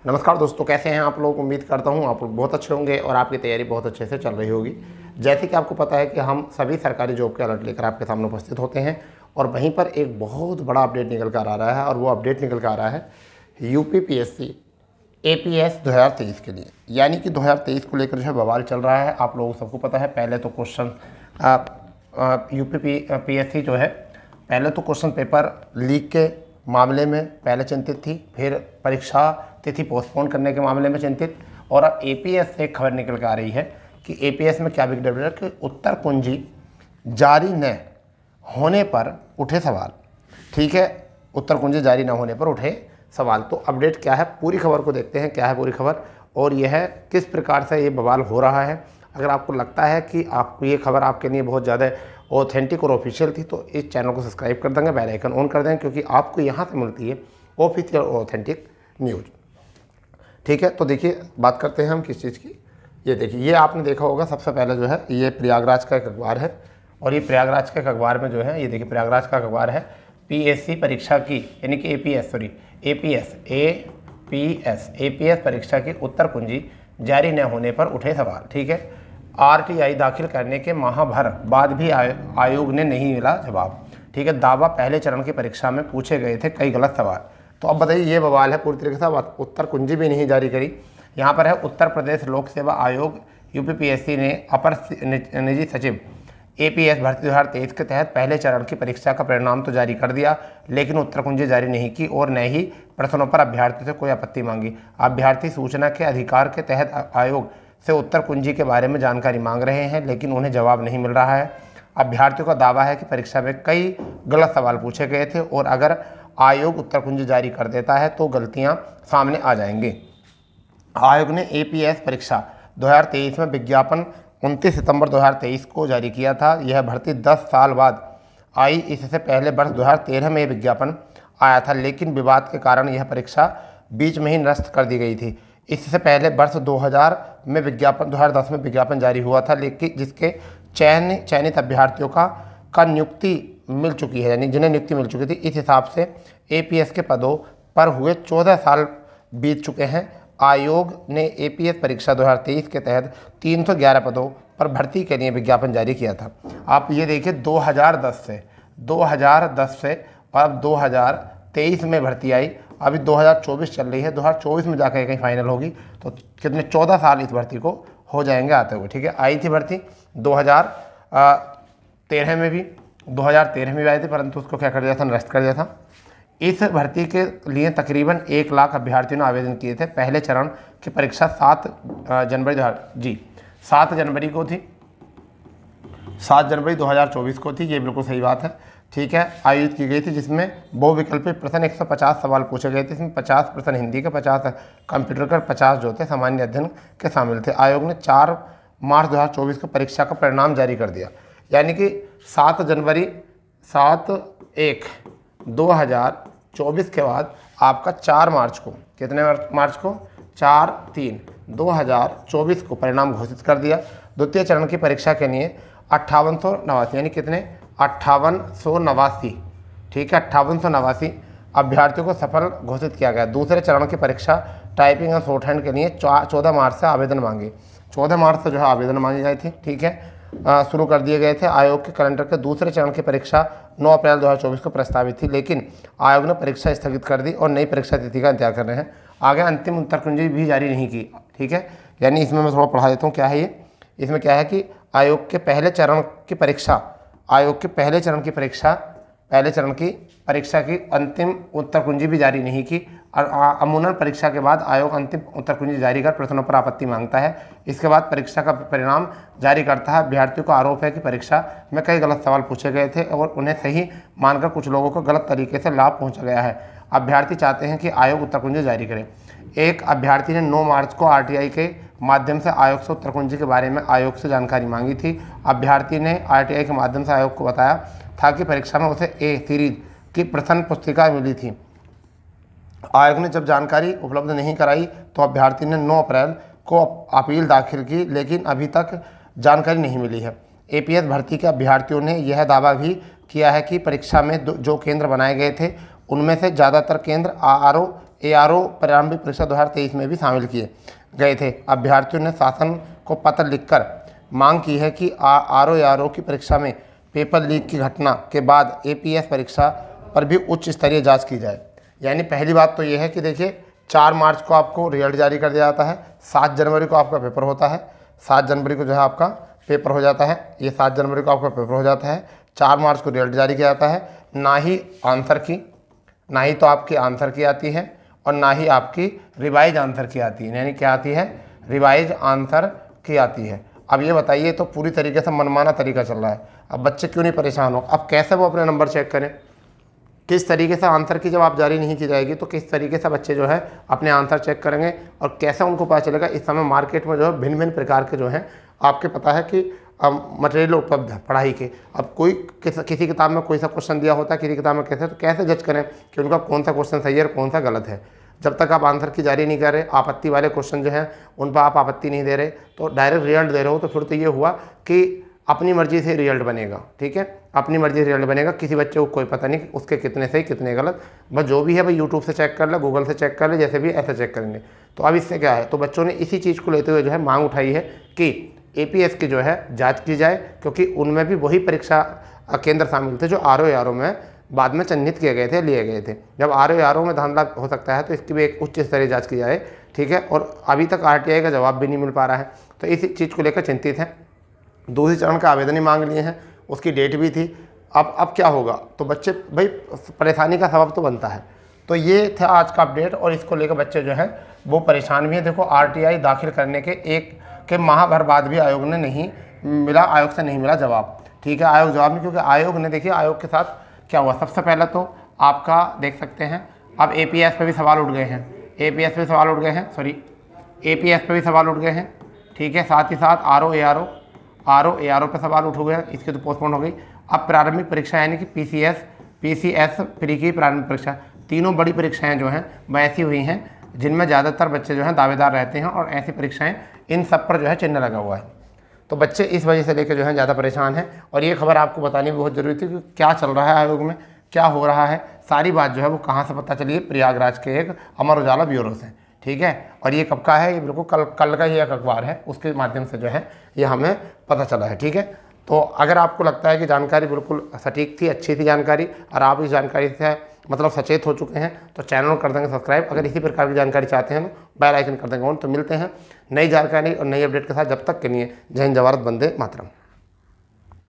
नमस्कार दोस्तों, कैसे हैं आप लोग। उम्मीद करता हूं आप लोग बहुत अच्छे होंगे और आपकी तैयारी बहुत अच्छे से चल रही होगी। जैसे कि आपको पता है कि हम सभी सरकारी जॉब के अलर्ट लेकर आपके सामने उपस्थित होते हैं और वहीं पर एक बहुत बड़ा अपडेट निकल कर आ रहा है और वो अपडेट निकल कर आ रहा है यूपीपीएससी एपीएस 2023 के लिए। यानी कि 2023 को लेकर जो है बवाल चल रहा है। आप लोगों सबको पता है, पहले तो क्वेश्चन यूपीपीएससी जो है पहले तो क्वेश्चन पेपर लीक के मामले में पहले चिंतित थी, फिर परीक्षा तिथि पोस्टपोन करने के मामले में चिंतित, और अब एपीएस से खबर निकल कर आ रही है कि एपीएस में क्या बिग डबल है कि उत्तर कुंजी जारी न होने पर उठे सवाल। ठीक है, उत्तर कुंजी जारी न होने पर उठे सवाल। तो अपडेट क्या है, पूरी खबर को देखते हैं, क्या है पूरी खबर और यह है किस प्रकार से ये बवाल हो रहा है। अगर आपको लगता है कि आपको ये खबर आपके लिए बहुत ज़्यादा ऑथेंटिक और ऑफिशियल थी तो इस चैनल को सब्सक्राइब कर देंगे, बेल आइकन ऑन कर दें, क्योंकि आपको यहाँ से मिलती है ऑफिशियल और ऑथेंटिक न्यूज़। ठीक है, तो देखिए बात करते हैं हम किस चीज़ की। ये देखिए, ये आपने देखा होगा सबसे पहले जो है ये प्रयागराज का एक अखबार है और ये प्रयागराज के अखबार में जो है ये देखिए प्रयागराज का अखबार है पीएससी परीक्षा की, यानी कि एपीएस परीक्षा की उत्तर कुंजी जारी न होने पर उठे सवाल। ठीक है, आरटीआई दाखिल करने के माह भर बाद भी आयोग ने नहीं मिला जवाब। ठीक है, दावा पहले चरण की परीक्षा में पूछे गए थे कई गलत सवाल। तो अब बताइए, ये बवाल है पूरी तरीके से। उत्तर कुंजी भी नहीं जारी करी। यहाँ पर है उत्तर प्रदेश लोक सेवा आयोग यूपीपीएससी ने अपर निजी सचिव एपीएस भर्ती 2023 के तहत पहले चरण की परीक्षा का परिणाम तो जारी कर दिया, लेकिन उत्तर कुंजी जारी नहीं की और न ही प्रश्नों पर अभ्यर्थी से कोई आपत्ति मांगी। अभ्यर्थी सूचना के अधिकार के तहत आयोग से उत्तर कुंजी के बारे में जानकारी मांग रहे हैं, लेकिन उन्हें जवाब नहीं मिल रहा है। अभ्यर्थियों का दावा है कि परीक्षा में कई गलत सवाल पूछे गए थे और अगर आयोग उत्तर कुंजी जारी कर देता है तो गलतियां सामने आ जाएंगी। आयोग ने एपीएस परीक्षा 2023 में विज्ञापन 29 सितंबर 2023 को जारी किया था। यह भर्ती 10 साल बाद आई। इससे पहले वर्ष 2013 में विज्ञापन आया था, लेकिन विवाद के कारण यह परीक्षा बीच में ही निरस्त कर दी गई थी। इससे पहले वर्ष 2010 में विज्ञापन जारी हुआ था, लेकिन जिसके चयनित अभ्यर्थियों का नियुक्ति मिल चुकी है, यानी जिन्हें नियुक्ति मिल चुकी थी। इस हिसाब से एपीएस के पदों पर हुए 14 साल बीत चुके हैं। आयोग ने एपीएस परीक्षा 2023 के तहत 311 पदों पर भर्ती के लिए विज्ञापन जारी किया था। आप ये देखिए 2010 से अब 2023 में भर्ती आई, अभी 2024 चल रही है, 2024 में जाकर कहीं फाइनल होगी, तो कितने 14 साल इस भर्ती को हो जाएंगे आते हुए। ठीक है, आई थी भर्ती 2013 में भी, 2013 में भी आई थी, परंतु उसको क्या कर दिया था, निरस्त कर दिया था। इस भर्ती के लिए तकरीबन 1 लाख अभ्यर्थियों ने आवेदन किए थे। पहले चरण की परीक्षा 7 जनवरी को थी, 7 जनवरी 2024 को थी, ये बिल्कुल सही बात है। ठीक है, आयोजित की गई थी, जिसमें बहुविकल्पी प्रश्न 150 सवाल पूछे गए थे। इसमें 50 प्रश्न हिंदी के, 50 कंप्यूटर के, 50 जो थे सामान्य अध्ययन के शामिल थे। आयोग ने 4 मार्च 2024 को परीक्षा का परिणाम जारी कर दिया, यानी कि 7/1/2024 के बाद आपका 4 मार्च को, कितने मार्च को, 4/3/2024 को परिणाम घोषित कर दिया। द्वितीय चरण की परीक्षा के लिए 5889, यानी कितने 5889, ठीक है 5889 अभ्यर्थियों को सफल घोषित किया गया। दूसरे चरण की परीक्षा टाइपिंग और शॉर्टहैंड के लिए 14 मार्च से आवेदन मांगे, 14 मार्च से जो है आवेदन मांगे गए थे। ठीक है, शुरू कर दिए गए थे। आयोग के कैलेंडर के दूसरे चरण की परीक्षा 9 अप्रैल 2024 को प्रस्तावित थी, लेकिन आयोग ने परीक्षा स्थगित कर दी और नई परीक्षा तिथि का इंतजार कर रहे हैं। आगे अंतिम उत्तर कुंजी भी जारी नहीं की। ठीक है, यानी इसमें मैं थोड़ा पढ़ा देता हूँ क्या है ये। इसमें क्या है कि आयोग के पहले चरण की परीक्षा की अंतिम उत्तर कुंजी भी जारी नहीं की। और अमूमन परीक्षा के बाद आयोग अंतिम उत्तर कुंजी जारी कर प्रश्नों पर आपत्ति मांगता है। इसके बाद परीक्षा का परिणाम जारी करता है। अभ्यर्थियों का आरोप है कि परीक्षा में कई गलत सवाल पूछे गए थे और उन्हें सही मानकर कुछ लोगों को गलत तरीके से लाभ पहुंचा गया है। अभ्यर्थी चाहते हैं कि आयोग उत्तर कुंजी जारी करे। एक अभ्यर्थी ने 9 मार्च को आरटीआई के माध्यम से आयोग से उत्तर कुंजी के बारे में आयोग से जानकारी मांगी थी। अभ्यर्थी ने आरटीआई के माध्यम से आयोग को बताया था कि परीक्षा में उसे ए सीरीज की प्रश्न पुस्तिका मिली थी। आयोग ने जब जानकारी उपलब्ध नहीं कराई तो अभ्यर्थी ने 9 अप्रैल को अपील दाखिल की, लेकिन अभी तक जानकारी नहीं मिली है। एपीएस भर्ती के अभ्यर्थियों ने यह दावा भी किया है कि परीक्षा में जो केंद्र बनाए गए थे उनमें से ज़्यादातर केंद्र आरओ ARO प्रारंभिक परीक्षा 2023 में भी शामिल किए गए थे। अभ्यर्थियों ने शासन को पत्र लिखकर मांग की है कि RO की परीक्षा में पेपर लीक की घटना के बाद APS परीक्षा पर भी उच्च स्तरीय जांच की जाए। यानी पहली बात तो ये है कि देखिए 4 मार्च को आपको रिजल्ट जारी कर दिया जाता है, 7 जनवरी को आपका पेपर होता है, 7 जनवरी को जो है आपका पेपर हो जाता है, ये 7 जनवरी को आपका पेपर हो जाता है, 4 मार्च को रिजल्ट जारी किया जाता है। ना ही तो आपकी आंसर की आती है और ना ही आपकी रिवाइज आंसर की आती है। यानी क्या आती है? रिवाइज आंसर की आती है। अब ये बताइए, तो पूरी तरीके से मनमाना तरीका चल रहा है। अब बच्चे क्यों नहीं परेशान हो? अब कैसे वो अपने नंबर चेक करें? किस तरीके से आंसर की जब आप जारी नहीं की जाएगी तो किस तरीके से बच्चे जो है अपने आंसर चेक करेंगे और कैसे उनको पता चलेगा? इस समय मार्केट में जो है भिन्न भिन्न प्रकार के जो हैं आपके पता है कि मटेरियल उपलब्ध है पढ़ाई के। अब कोई किसी किताब में कोई सा क्वेश्चन दिया होता है, किसी किताब में कैसे, तो कैसे जज करें कि उनका कौन सा क्वेश्चन सही है और कौन सा गलत है? जब तक आप आंसर की जारी नहीं कर रहे, आपत्ति वाले क्वेश्चन जो हैं उन पर आप आपत्ति नहीं दे रहे, तो डायरेक्ट रिजल्ट दे रहे हो, तो फिर तो ये हुआ कि अपनी मर्जी से रिजल्ट बनेगा। ठीक है, अपनी मर्जी से रिजल्ट बनेगा, किसी बच्चे को कोई पता नहीं कि उसके कितने सही कितने गलत। बस जो भी है भाई यूट्यूब से चेक कर ले, गूगल से चेक कर ले, जैसे भी ऐसे चेक करेंगे। तो अब इससे क्या है, तो बच्चों ने इसी चीज़ को लेते हुए जो है मांग उठाई है कि APS की जो है जांच की जाए, क्योंकि उनमें भी वही परीक्षा केंद्र शामिल थे जो RO में बाद में चिन्हित किए गए थे, लिए गए थे। जब RO में धांधला हो सकता है तो इसकी भी एक उच्च स्तरीय जांच की जाए। ठीक है, और अभी तक RTI का जवाब भी नहीं मिल पा रहा है, तो इस चीज़ को लेकर चिंतित हैं। दूसरी चरण का आवेदन ही मांग लिए हैं, उसकी डेट भी थी। अब क्या होगा? तो बच्चे भाई परेशानी का सबब तो बनता है। तो ये था आज का अपडेट और इसको लेकर बच्चे जो हैं वो परेशान भी हैं। देखो RTI दाखिल करने के माह भर बाद भी आयोग से नहीं मिला जवाब। ठीक है, आयोग जवाब नहीं, क्योंकि आयोग ने देखिए आयोग के साथ क्या हुआ। सबसे पहले तो आपका देख सकते हैं अब APS पे भी सवाल उठ गए हैं, APS पे सवाल उठ गए हैं, APS पे भी सवाल उठ गए हैं। ठीक है, साथ ही साथ RO पे सवाल उठ गए हैं, इसकी तो पोस्टपोन हो गई। अब प्रारंभिक परीक्षा यानी कि PCS प्री की प्रारंभिक परीक्षा, तीनों बड़ी परीक्षाएं जो हैं वह ऐसी हुई हैं जिनमें ज़्यादातर बच्चे जो हैं दावेदार रहते हैं और ऐसी परीक्षाएं इन सब पर जो है चिन्ह लगा हुआ है। तो बच्चे इस वजह से लेकर जो है ज़्यादा परेशान हैं और ये खबर आपको बतानी बहुत ज़रूरी थी कि क्या चल रहा है आयोग में, क्या हो रहा है। सारी बात जो है वो कहाँ से पता चली है? प्रयागराज के एक अमर उजाला ब्यूरो से। ठीक है, और ये कब का है? ये बिल्कुल कल का ही एक अखबार है, उसके माध्यम से जो है ये हमें पता चला है। ठीक है, तो अगर आपको लगता है कि जानकारी बिल्कुल सटीक थी, अच्छी थी जानकारी, और आप इस जानकारी से मतलब सचेत हो चुके हैं, तो चैनल को कर देंगे सब्सक्राइब। अगर इसी प्रकार की जानकारी चाहते हैं तो बेल आइकन कर देंगे ऑन। तो मिलते हैं नई जानकारी और नई अपडेट के साथ, जब तक के लिए जय हिंद, जय भारत, वंदे मातरम।